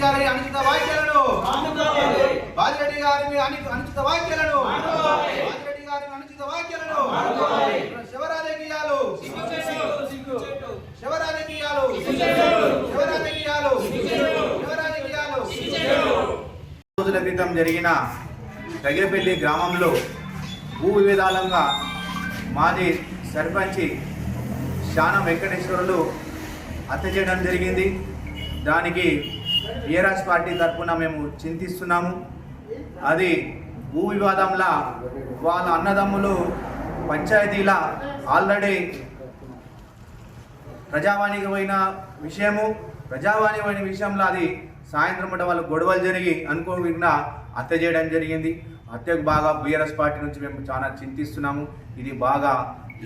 బాజిరెడ్డి గారి అనుచిత వ్యాఖ్యలను బాజిరెడ్డి గారి అనుచిత వ్యాఖ్యలను బాజిరెడ్డి గారి అనుచిత వ్యాఖ్యలను శివరాజకీయాలు శివరాజకీయాలు శివరాజకీయాలు శివరాజకీయాలు. రోజుల క్రితం జరిగిన తగిరపల్లి గ్రామంలో భూ వివాదాలంగా మాజీ సర్పంచి శానం వెంకటేశ్వరులు హత్య చేయడం జరిగింది. దానికి టీఆర్ఎస్ పార్టీ తరఫున మేము చింతిస్తున్నాము. అది భూ వివాదంలా వాళ్ళ అన్నదమ్ములు పంచాయతీల ఆల్రెడీ ప్రజావాణికి పోయిన విషయంలో అది సాయంత్రం పూట వాళ్ళు గొడవలు జరిగి అనుకోకుండా హత్య చేయడం జరిగింది. హత్యకు బాగా బీఆర్ఎస్ పార్టీ నుంచి మేము చాలా చింతిస్తున్నాము. ఇది బాగా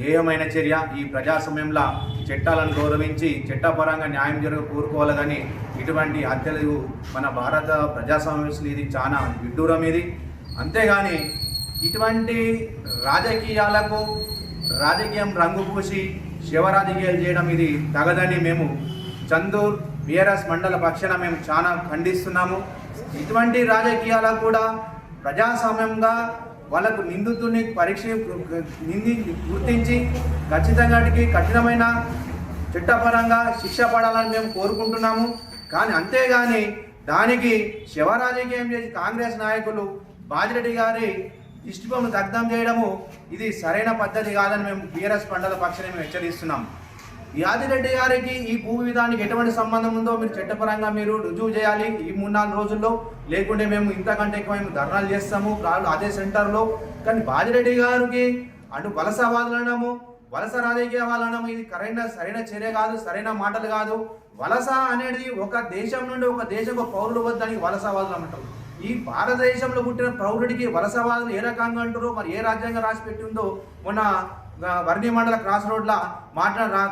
ఏయమైన చర్య. ఈ ప్రజాస్వామ్యంలో చట్టాలను గౌరవించి చట్టపరంగా న్యాయం కోరుకోవాలి. కానీ ఇటువంటి హత్యలు మన భారత ప్రజాస్వామ్యంలో ఇది చాలా విడ్డూరం. ఇది అంతేగాని ఇటువంటి రాజకీయం రంగు పూసి శివరాజకీయాలు చేయడం ఇది తగదని మేము చందూర్ బీఆర్ఎస్ మండల పక్షాన మేము చాలా ఖండిస్తున్నాము. ఇటువంటి రాజకీయాలకు కూడా ప్రజాస్వామ్యంగా వాళ్ళకు నిందితుడిని గుర్తించి ఖచ్చితంగా కఠినమైన చట్టపరంగా శిక్ష పడాలని మేము కోరుకుంటున్నాము. కానీ అంతేగాని దానికి శివరాజకీయం చేసి కాంగ్రెస్ నాయకులు బాజిరెడ్డి గారి ఇష్టం దగ్ధం చేయడము ఇది సరైన పద్ధతి కాదని మేము బీఆర్ఎస్ మండల పక్షాన్ని మేము హెచ్చరిస్తున్నాం. యాదిరెడ్డి గారికి ఈ భూ విధానానికి ఎటువంటి సంబంధం ఉందో మీరు చట్టపరంగా మీరు రుజువు చేయాలి ఈ 3-4 రోజుల్లో. లేకుంటే మేము ఇంతకంటే ఎక్కువ మేము ధర్నాలు చేస్తాము అదే సెంటర్లో. కానీ బాజిరెడ్డి గారికి అటు వలస రాజకీయాలనము ఇది సరైన చర్య కాదు, సరైన మాటలు కాదు. వలస అనేది ఒక దేశం నుండి ఒక పౌరుడు వద్దని వలసవాదులు అంటారు. ఈ భారతదేశంలో పుట్టిన పౌరుడికి వలసవాదులు ఏ రకంగా అంటారో మరి ఏ రాజ్యాంగం రాసి పెట్టి ఉందో మొన్న వర్ణి మండల క్రాస్ రోడ్ల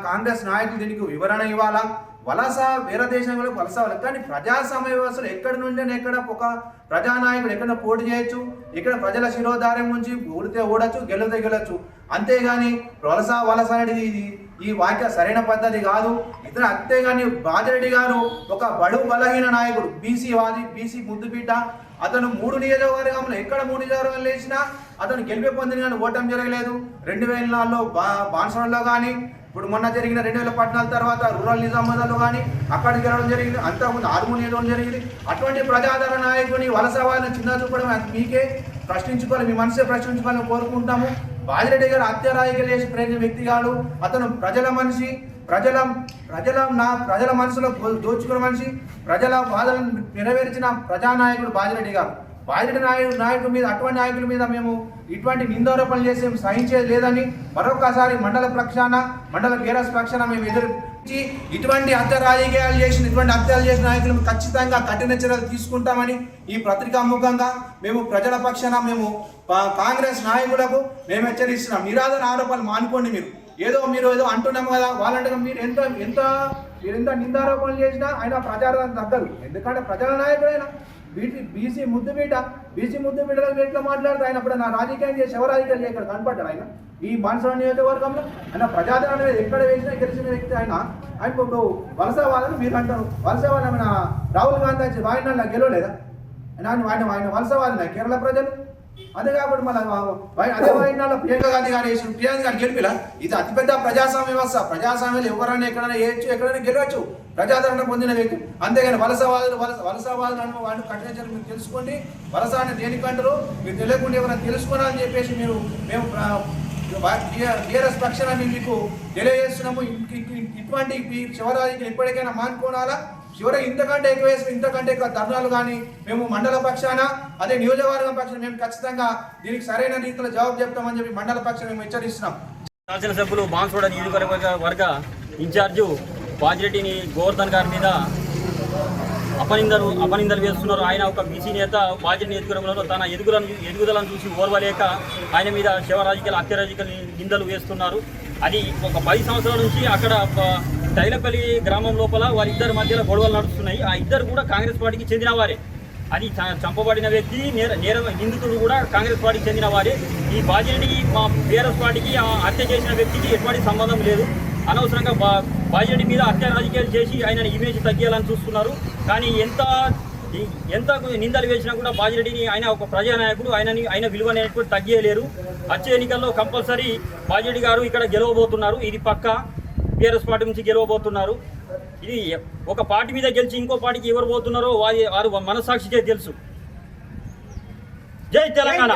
కాంగ్రెస్ నాయకులు దీనికి వివరణ ఇవ్వాలా. వలస వేరే దేశంలో వలస కానీ ప్రజాస్వామ్య వ్యవస్థలు ఎక్కడి నుండి ఎక్కడ ఒక ప్రజానాయకుడు ఎక్కడ పోటీ చేయొచ్చు, ఇక్కడ ప్రజల శిరోధార్యం నుంచి ఓడితే ఓడచ్చు, గెలవచ్చు. అంతేగాని వలస అనేది ఈ వాక్య సరైన పద్ధతి కాదు. అంతేగాని బాజిరెడ్డి గారు ఒక బడుగు బలహీన నాయకుడు, బీసీ ముద్దుబిడ్డ. అతను 3 నియోజకవర్గంలో ఎక్కడ 3 నియోజకవర్గాలు వేసినా అతను గెలిపి పొందిన కానీ ఓటం జరగలేదు. 2004లో బాన్సవాడలో కానీ, ఇప్పుడు మొన్న జరిగిన 2014 తర్వాత రూరల్ నిజామాబాద్లో కానీ అక్కడ గెలవడం జరిగింది. అంతకుముందు 6 నియోజకవర్గం జరిగింది. అటువంటి ప్రజాదరణ నాయకుని వలసవాళ్ళని చిన్న చూపడం మీకే ప్రశ్నించుకోవాలి, మీ మనసే ప్రశ్నించుకోవాలని కోరుకుంటాము. బాజిరెడ్డి గారు హత్య రాజకీయాలు చేసి ప్రేమ వ్యక్తి కాదు. అతను ప్రజల మనిషి, ప్రజల మనసులో దోచుకున్న మనిషి, ప్రజల బాధలను నెరవేర్చిన ప్రజానాయకుడు బాజిరెడ్డి గారు. బాజిరెడ్డి నాయకుల మీద అటువంటి నాయకుల మీద మేము ఇటువంటి నిందారోపణలు చేసి సహించేది లేదని మరొకసారి మండల బీఆర్ఎస్ పక్షాన మేము ఎదురించి ఇటువంటి హత్యలు చేసిన నాయకులు ఖచ్చితంగా కఠిన చర్యలు తీసుకుంటామని ఈ పత్రికా ముఖంగా మేము ప్రజల పక్షాన మేము కాంగ్రెస్ నాయకులకు మేము హెచ్చరిస్తున్నాం. నిరాధార ఆరోపణలు మానుకోండి. మీరు ఏదో అంటున్నాం కదా, వాళ్ళంటే మీరు ఎంత నిందారోపణలు చేసినా ఆయన ప్రజాదరణ తగ్గదు. ఎందుకంటే ప్రజల నాయకుడైనా బీసీ ముద్దుబిడ్డల ఎట్లా మాట్లాడుతూ ఆయన అప్పుడు నా రాజకీయం చేసి శివరాజకీయాలు ఇక్కడ కనపడ్డాడు. ఆయన ఈ బాన్సవాడ నియోజకవర్గంలో ఆయన ప్రజాదరణ ఎక్కడ వేసినా గెలిచిన వ్యక్తి ఆయన వలసవాదని మీరు అంటారు. వలసవాదమైన రాహుల్ గాంధీ వచ్చి వాయినాల్లో గెలవలేదా? ఆయన వలసవాదిన కేరళ ప్రజలు. అదే కాబట్టి మళ్ళీ అదే వాయినాల్లో ప్రియాంక గాంధీ గారు వేసిన ప్రియాంక గారు గెలిపిలా. ఇది అతిపెద్ద ప్రజాస్వామ్య వ్యవస్థ. ప్రజాస్వామ్యాలు ఎవరైనా ఎక్కడైనా వేయచ్చు, ఎక్కడైనా గెలవచ్చు, ప్రజాదరణ పొందిన వ్యక్తి. అంతేగాని వలసవాదులు వాళ్ళు కఠిన చర్యలు మీరు తెలుసుకోండి. వలస అని దేనికంటారు మీరు తెలియకుండా ఎవరైనా తెలుసుకోవాలని చెప్పేసి మేము టీఆర్ఎస్ పక్షాన మీకు తెలియజేస్తున్నాము. ఇటువంటి శివరాజకీయాలు ఎప్పటికైనా మానుకోవాలా. చివరికి ఇంతకంటే ఎక్కువ ధర్నాలు కానీ మేము మండల పక్షాన అదే నియోజకవర్గం పక్షాన మేము ఖచ్చితంగా దీనికి సరైన రీతిలో జవాబు చెప్తామని చెప్పి మండల పక్షాన మేము హెచ్చరిస్తున్నాం. శాసనసభ్యులు బాన్సవాడ నియోజకవర్గ ఇన్ఛార్జు బాజిరెడ్డిని గోవర్ధన్ గారి మీద అపనిందలు వేస్తున్నారు. ఆయన ఒక బీసీ నేత. బాజిరెడ్డి నియోజకవర్గంలో తన ఎదుగుదలను చూసి ఓర్వలేక ఆయన మీద శివరాజకీయాలు హత్యరాజకీయాలు నిందలు వేస్తున్నారు. అది ఒక 10 సంవత్సరాల నుంచి అక్కడ తైలపల్లి గ్రామం లోపల వాళ్ళిద్దరి మధ్యలో గొడవలు నడుస్తున్నాయి. ఆ ఇద్దరు కూడా కాంగ్రెస్ పార్టీకి చెందిన వారే. అది చంపబడిన వ్యక్తి నిందితుడు కూడా కాంగ్రెస్ పార్టీకి చెందిన వారే. ఈ బాజిరెడ్డికి మా బీఆర్ఎస్ పార్టీకి హత్య చేసిన వ్యక్తికి ఎటువంటి సంబంధం లేదు. అనవసరంగా బాజిరెడ్డి మీద హత్య రాజకీయాలు చేసి ఆయన ఇమేజ్ తగ్గియాలని చూస్తున్నారు. కానీ ఎంత నిందలు వేసినా కూడా బాజిరెడ్డిని ఆయన ఒక ప్రజానాయకుడు, ఆయన విలువ అనేటువంటి తగ్గలేరు. వచ్చే ఎన్నికల్లో కంపల్సరీ బాజిరెడ్డి గారు ఇక్కడ గెలవబోతున్నారు. ఇది పక్కా టీఆర్ఎస్ పార్టీ నుంచి గెలవబోతున్నారు. ఇది ఒక పార్టీ మీద గెలిచి ఇంకో పార్టీకి ఎవరు పోతున్నారో వారు మనసాక్షికే తెలుసు. జై తెలంగాణ.